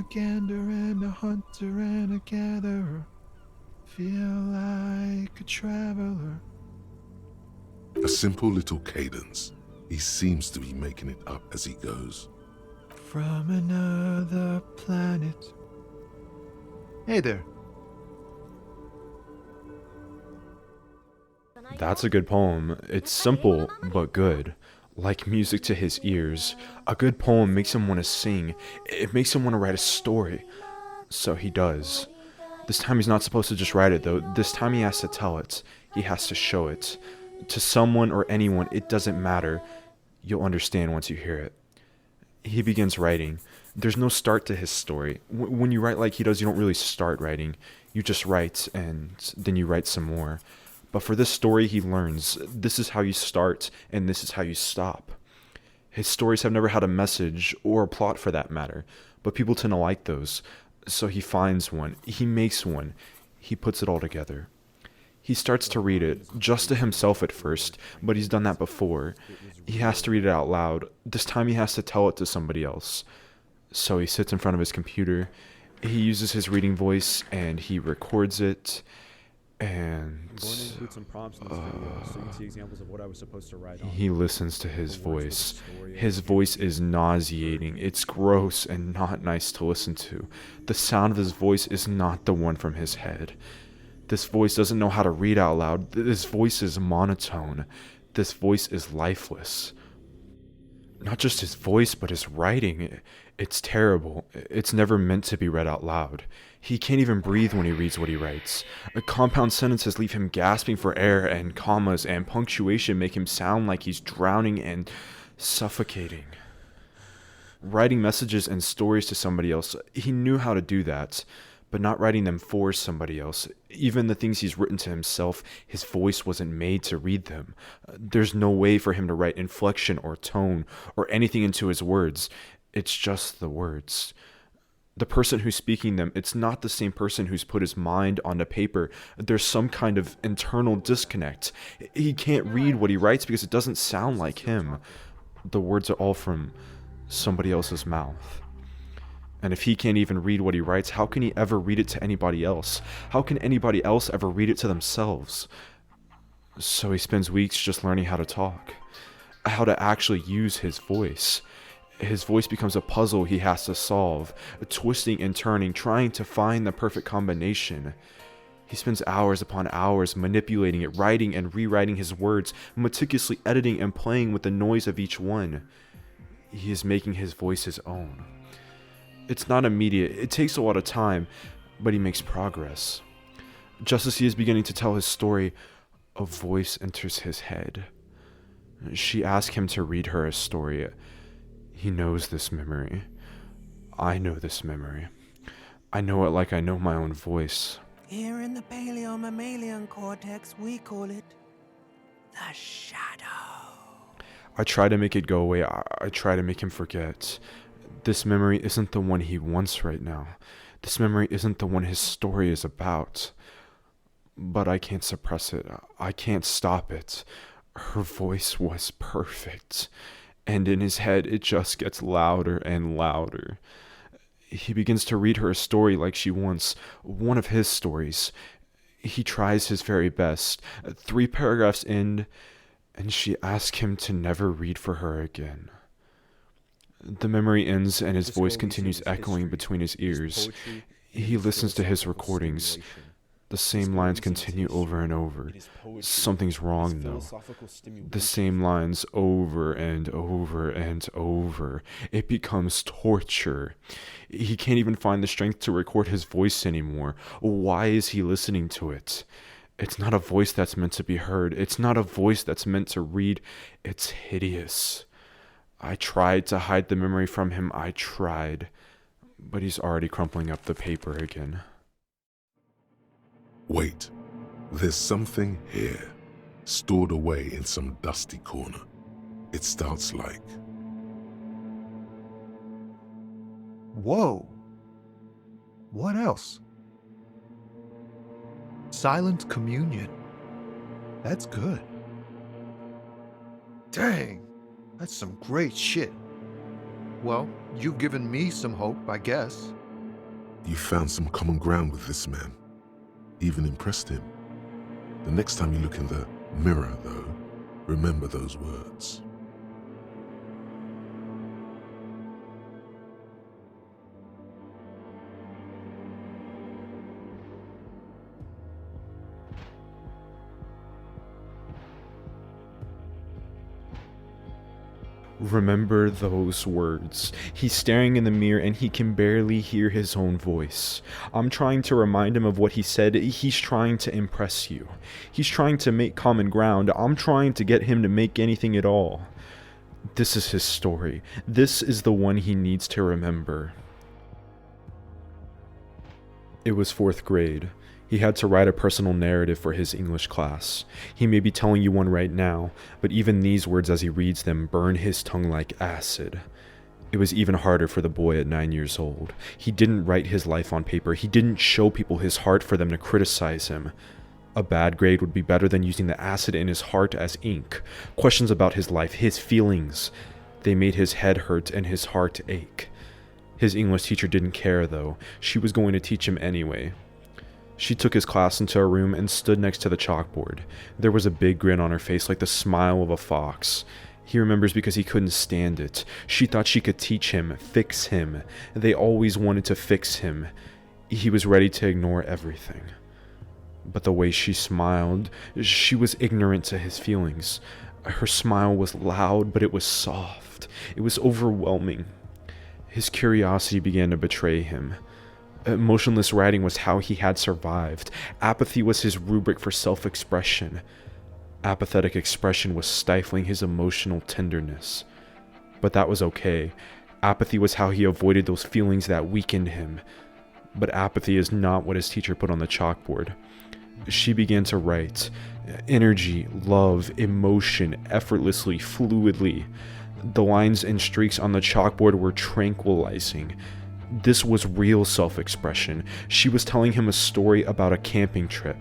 gander and a hunter and a gatherer. Feel like a traveler. A simple little cadence. He seems to be making it up as he goes. From another planet. Hey there. That's a good poem. It's simple, but good. Like music to his ears. A good poem makes him want to sing. It makes him want to write a story. So he does. This time he's not supposed to just write it, though. This time he has to tell it. He has to show it. To someone or anyone, it doesn't matter. You'll understand once you hear it. He begins writing. There's no start to his story. When you write like he does, you don't really start writing. You just write, and then you write some more. But for this story, he learns this is how you start, and this is how you stop. His stories have never had a message, or a plot for that matter, but people tend to like those. So he finds one, he makes one, he puts it all together. He starts to read it, just to himself at first, but he's done that before. He has to read it out loud. This time he has to tell it to somebody else. So he sits in front of his computer, he uses his reading voice, and he records it, and he listens to his voice. His voice is nauseating. It's gross and not nice to listen to. The sound of his voice is not the one from his head. This voice doesn't know how to read out loud. This voice is monotone. This voice is lifeless. Not just his voice, but his writing. It's terrible. It's never meant to be read out loud. He can't even breathe when he reads what he writes. Compound sentences leave him gasping for air, and commas and punctuation make him sound like he's drowning and suffocating. Writing messages and stories to somebody else, he knew how to do that, but not writing them for somebody else. Even the things he's written to himself, his voice wasn't made to read them. There's no way for him to write inflection or tone or anything into his words. It's just the words. The person who's speaking them, it's not the same person who's put his mind onto paper. There's some kind of internal disconnect. He can't read what he writes because it doesn't sound like him. The words are all from somebody else's mouth. And if he can't even read what he writes, how can he ever read it to anybody else? How can anybody else ever read it to themselves? So he spends weeks just learning how to talk, how to actually use his voice. His voice becomes a puzzle he has to solve, twisting and turning, trying to find the perfect combination. He spends hours upon hours manipulating it, writing and rewriting his words, meticulously editing and playing with the noise of each one. He is making his voice his own. It's not immediate, it takes a lot of time, but he makes progress. Just as he is beginning to tell his story, a voice enters his head. She asks him to read her a story. He knows this memory. I know this memory. I know it like I know my own voice. Here in the paleo-mammalian cortex, we call it the shadow. I try to make it go away. I try to make him forget. This memory isn't the one he wants right now. This memory isn't the one his story is about. But I can't suppress it. I can't stop it. Her voice was perfect. And in his head, it just gets louder and louder. He begins to read her a story like she wants, one of his stories. He tries his very best. 3 paragraphs in, and she asks him to never read for her again. The memory ends and his voice continues echoing between his ears. He listens to his recordings. The same lines continue over and over. Something's wrong, though. The same lines over and over and over. It becomes torture. He can't even find the strength to record his voice anymore. Why is he listening to it? It's not a voice that's meant to be heard. It's not a voice that's meant to read. It's hideous. I tried to hide the memory from him. I tried. But he's already crumpling up the paper again. Wait, there's something here, stored away in some dusty corner. It starts like... Whoa. What else? Silent communion. That's good. Dang, that's some great shit. Well, you've given me some hope, I guess. You found some common ground with this man, even impressed him. The next time you look in the mirror, though, remember those words. Remember those words. He's staring in the mirror and he can barely hear his own voice. I'm trying to remind him of what he said. He's trying to impress you. He's trying to make common ground. I'm trying to get him to make anything at all. This is his story. This is the one he needs to remember. It was 4th grade. He had to write a personal narrative for his English class. He may be telling you one right now, but even these words as he reads them burn his tongue like acid. It was even harder for the boy at 9 years old. He didn't write his life on paper. He didn't show people his heart for them to criticize him. A bad grade would be better than using the acid in his heart as ink. Questions about his life, his feelings, they made his head hurt and his heart ache. His English teacher didn't care, though. She was going to teach him anyway. She took his class into a room and stood next to the chalkboard. There was a big grin on her face, like the smile of a fox. He remembers because he couldn't stand it. She thought she could teach him, fix him. They always wanted to fix him. He was ready to ignore everything. But the way she smiled, she was ignorant to his feelings. Her smile was loud, but it was soft. It was overwhelming. His curiosity began to betray him. Emotionless writing was how he had survived. Apathy was his rubric for self-expression. Apathetic expression was stifling his emotional tenderness. But that was okay. Apathy was how he avoided those feelings that weakened him. But apathy is not what his teacher put on the chalkboard. She began to write. Energy, love, emotion, effortlessly, fluidly. The lines and streaks on the chalkboard were tranquilizing. This was real self-expression. She was telling him a story about a camping trip.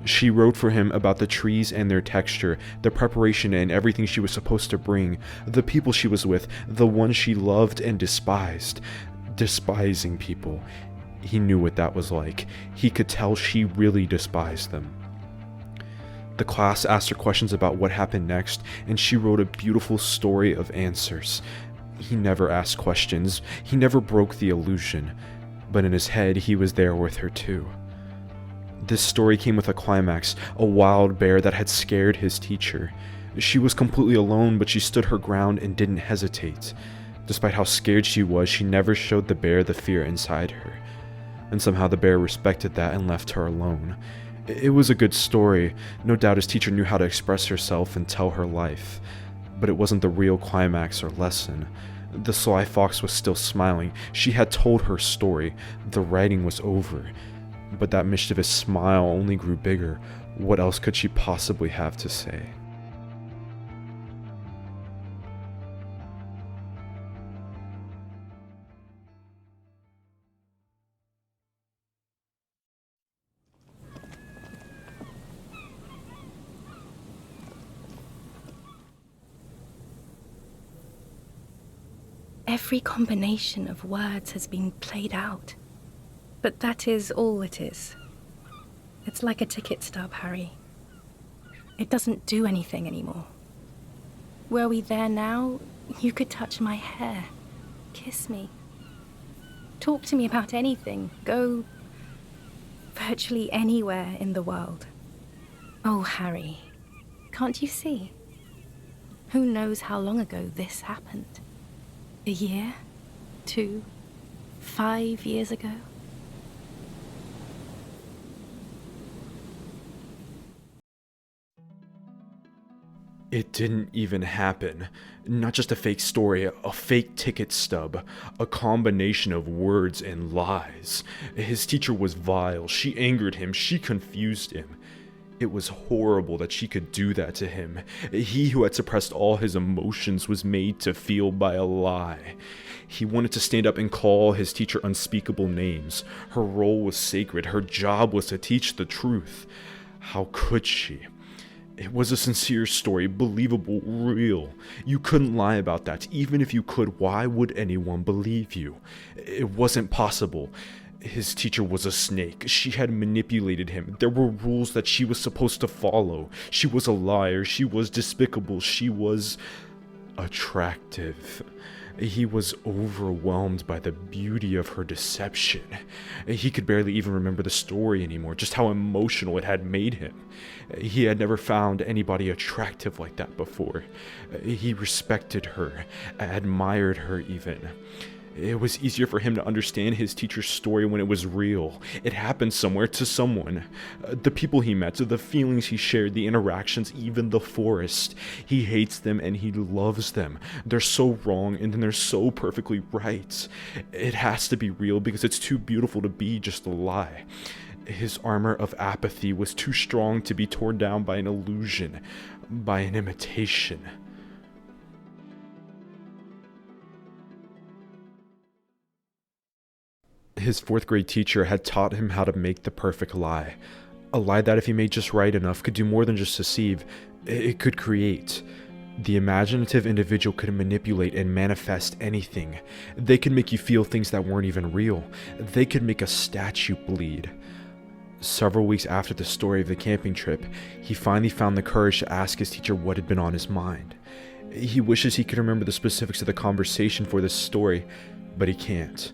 She wrote for him about the trees and their texture, the preparation and everything she was supposed to bring, the people she was with, the ones she loved and despised. Despising people. He knew what that was like. He could tell she really despised them. The class asked her questions about what happened next, and she wrote a beautiful story of answers. He never asked questions. He never broke the illusion. But in his head, he was there with her too. This story came with a climax, a wild bear that had scared his teacher. She was completely alone, but she stood her ground and didn't hesitate. Despite how scared she was, she never showed the bear the fear inside her. And somehow the bear respected that and left her alone. It was a good story. No doubt his teacher knew how to express herself and tell her life. But it wasn't the real climax or lesson. The sly fox was still smiling. She had told her story. The writing was over. But that mischievous smile only grew bigger. What else could she possibly have to say? Every combination of words has been played out. But that is all it is. It's like a ticket stub, Harry. It doesn't do anything anymore. Were we there now, you could touch my hair, kiss me, talk to me about anything, go virtually anywhere in the world. Oh, Harry, can't you see? Who knows how long ago this happened? A year? 2? 5 years ago? It didn't even happen. Not just a fake story, a fake ticket stub, a combination of words and lies. His teacher was vile, she angered him, she confused him. It was horrible that she could do that to him. He who had suppressed all his emotions was made to feel by a lie. He wanted to stand up and call his teacher unspeakable names. Her role was sacred, her job was to teach the truth. How could she? It was a sincere story, believable, real. You couldn't lie about that. Even if you could, why would anyone believe you? It wasn't possible. His teacher was a snake. She had manipulated him. There were rules that she was supposed to follow. She was a liar. She was despicable. She was attractive. He was overwhelmed by the beauty of her deception. He could barely even remember the story anymore, just how emotional it had made him. He had never found anybody attractive like that before. He respected her, admired her even. It was easier for him to understand his teacher's story when it was real. It happened somewhere to someone. The people he met, the feelings he shared, the interactions, even the forest. He hates them and he loves them. They're so wrong and then they're so perfectly right. It has to be real because it's too beautiful to be just a lie. His armor of apathy was too strong to be torn down by an illusion, by an imitation. His 4th grade teacher had taught him how to make the perfect lie. A lie that if he made just right enough could do more than just deceive, it could create. The imaginative individual could manipulate and manifest anything. They could make you feel things that weren't even real. They could make a statue bleed. Several weeks after the story of the camping trip, he finally found the courage to ask his teacher what had been on his mind. He wishes he could remember the specifics of the conversation for this story, but he can't.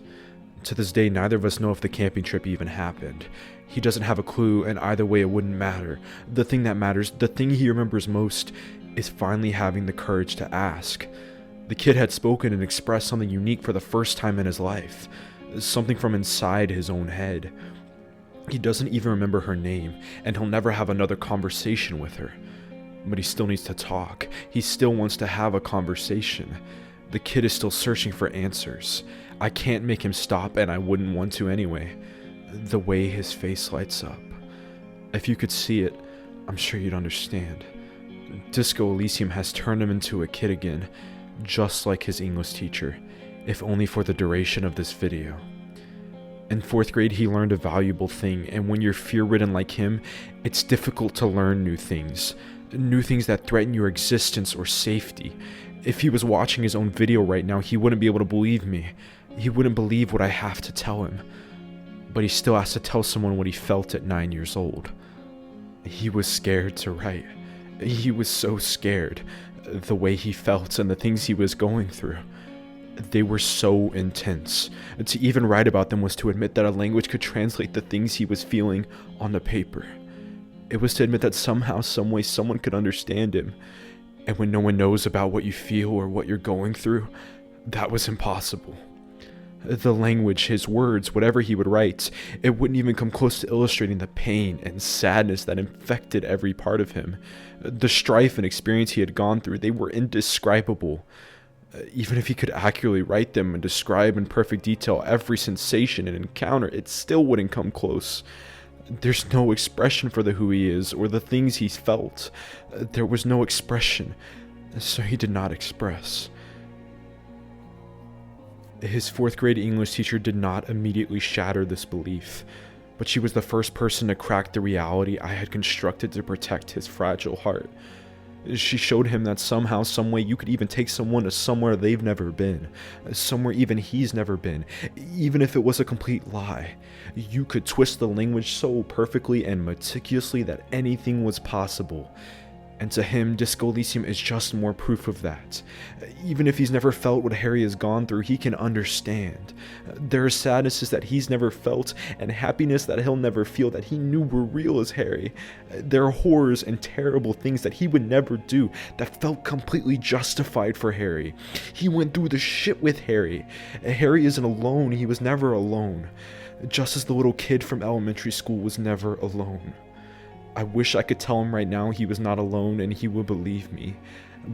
To this day, neither of us know if the camping trip even happened. He doesn't have a clue, and either way it wouldn't matter. The thing that matters, the thing he remembers most, is finally having the courage to ask. The kid had spoken and expressed something unique for the first time in his life. Something from inside his own head. He doesn't even remember her name, and he'll never have another conversation with her. But he still needs to talk. He still wants to have a conversation. The kid is still searching for answers. I can't make him stop, and I wouldn't want to anyway. The way his face lights up. If you could see it, I'm sure you'd understand. Disco Elysium has turned him into a kid again, just like his English teacher, if only for the duration of this video. In 4th grade, he learned a valuable thing, and when you're fear-ridden like him, it's difficult to learn new things that threaten your existence or safety. If he was watching his own video right now, he wouldn't be able to believe me. He wouldn't believe what I have to tell him. But he still has to tell someone what he felt at 9 years old. He was scared to write. He was so scared. The way he felt and the things he was going through. They were so intense. To even write about them was to admit that a language could translate the things he was feeling on the paper. It was to admit that somehow, someway, someone could understand him. And when no one knows about what you feel or what you're going through, that was impossible. The language, his words, whatever he would write, it wouldn't even come close to illustrating the pain and sadness that infected every part of him. The strife and experience he had gone through, they were indescribable. Even if he could accurately write them and describe in perfect detail every sensation and encounter, it still wouldn't come close. There's no expression for who he is or the things he's felt. There was no expression, so he did not express. His 4th grade English teacher did not immediately shatter this belief, but she was the first person to crack the reality I had constructed to protect his fragile heart. She showed him that somehow, someway, you could even take someone to somewhere they've never been, somewhere even he's never been, even if it was a complete lie. You could twist the language so perfectly and meticulously that anything was possible. And to him, Disco Elysium is just more proof of that. Even if he's never felt what Harry has gone through, he can understand. There are sadnesses that he's never felt, and happiness that he'll never feel that he knew were real as Harry. There are horrors and terrible things that he would never do that felt completely justified for Harry. He went through the shit with Harry. Harry isn't alone, he was never alone. Just as the little kid from elementary school was never alone. I wish I could tell him right now he was not alone and he would believe me,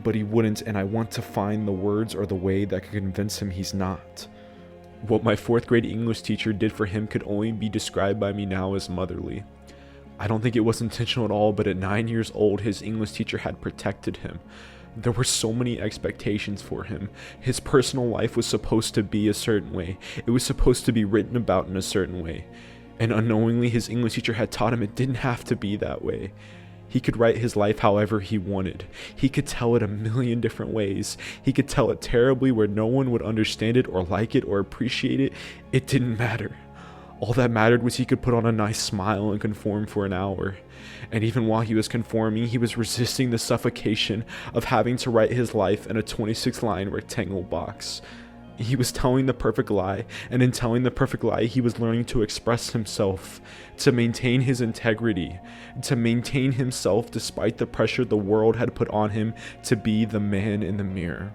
but he wouldn't, and I want to find the words or the way that could convince him he's not. What my 4th grade English teacher did for him could only be described by me now as motherly. I don't think it was intentional at all, but at 9 years old, his English teacher had protected him. There were so many expectations for him. His personal life was supposed to be a certain way. It was supposed to be written about in a certain way. And unknowingly, his English teacher had taught him it didn't have to be that way. He could write his life however he wanted. He could tell it a million different ways. He could tell it terribly where no one would understand it or like it or appreciate it. It didn't matter. All that mattered was he could put on a nice smile and conform for an hour. And even while he was conforming, he was resisting the suffocation of having to write his life in a 26-line rectangle box. He was telling the perfect lie, and in telling the perfect lie, he was learning to express himself, to maintain his integrity, to maintain himself despite the pressure the world had put on him to be the man in the mirror.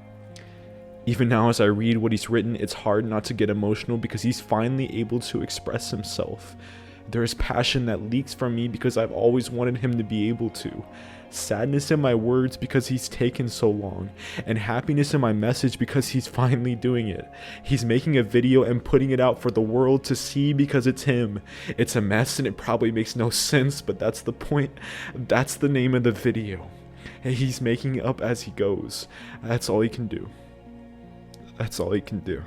Even now, as I read what he's written, it's hard not to get emotional because he's finally able to express himself. There is passion that leaks from me because I've always wanted him to be able to. Sadness in my words because he's taken so long, and happiness in my message because he's finally doing it. He's making a video and putting it out for the world to see because it's him. It's a mess and it probably makes no sense, but that's the point. That's the name of the video. And he's making it up as he goes. That's all he can do. That's all he can do.